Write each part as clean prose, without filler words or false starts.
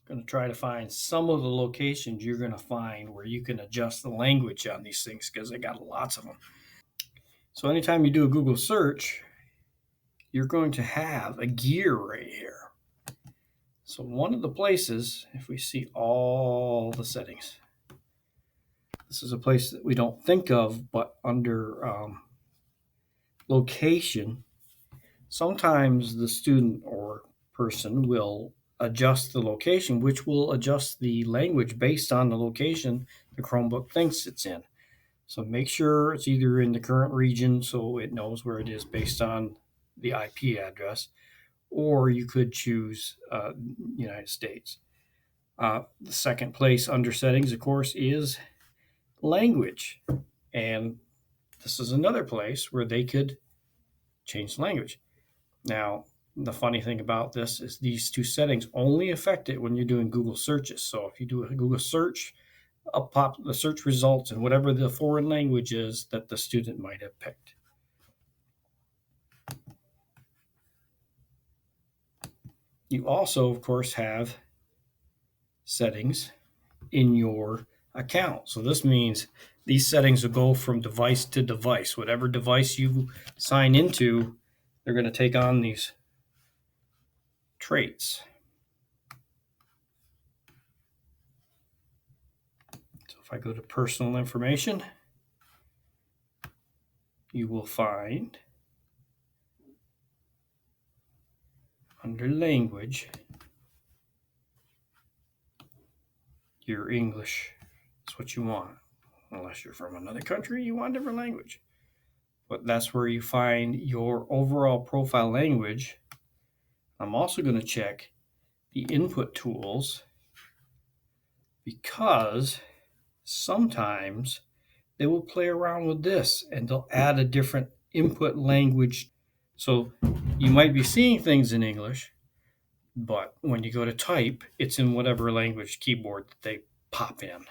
going to try to find some of the locations you're going to find where you can adjust the language on these things because they got lots of them. So anytime you do a Google search, you're going to have a gear right here. So one of the places, if we see all the settings, this is a place that we don't think of, but under location, sometimes the student or person will adjust the location, which will adjust the language based on the location the Chromebook thinks it's in. So make sure it's either in the current region so it knows where it is based on the IP address, or you could choose United States. The second place under settings, of course, is language. And this is another place where they could change the language. Now, the funny thing about this is these two settings only affect it when you're doing Google searches. So if you do a Google search, up pop the search results in whatever the foreign language is that the student might have picked. You also, of course, have settings in your account. So this means these settings will go from device to device. Whatever device you sign into, they're going to take on these traits. So if I go to personal information, you will find under language your English is what you want. Unless you're from another country, you want a different language. But that's where you find your overall profile language. I'm also going to check the input tools because sometimes they will play around with this and they'll add a different input language. So you might be seeing things in English, but when you go to type, it's in whatever language keyboard that they pop in.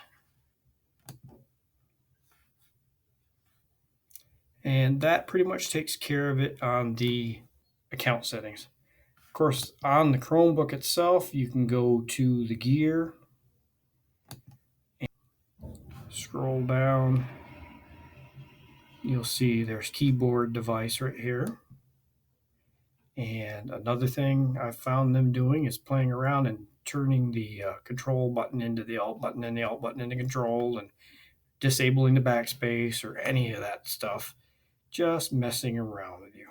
And that pretty much takes care of it on the account settings. Of course, on the Chromebook itself, you can go to the gear, and scroll down. You'll see there's keyboard device right here. And another thing I've found them doing is playing around and turning the control button into the alt button and the alt button into control and disabling the backspace or any of that stuff. Just messing around with you.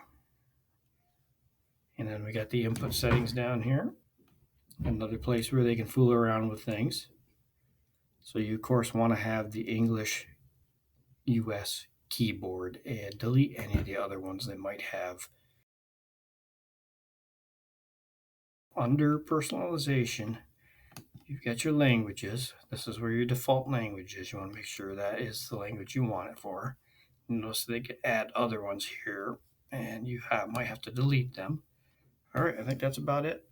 And then we got the input settings down here. Another place where they can fool around with things. So you, of course, want to have the English US keyboard and delete any of the other ones they might have. Under personalization, you've got your languages. This is where your default language is. You want to make sure that is the language you want it for. Notice they can add other ones here, and you might have to delete them. All right, I think that's about it.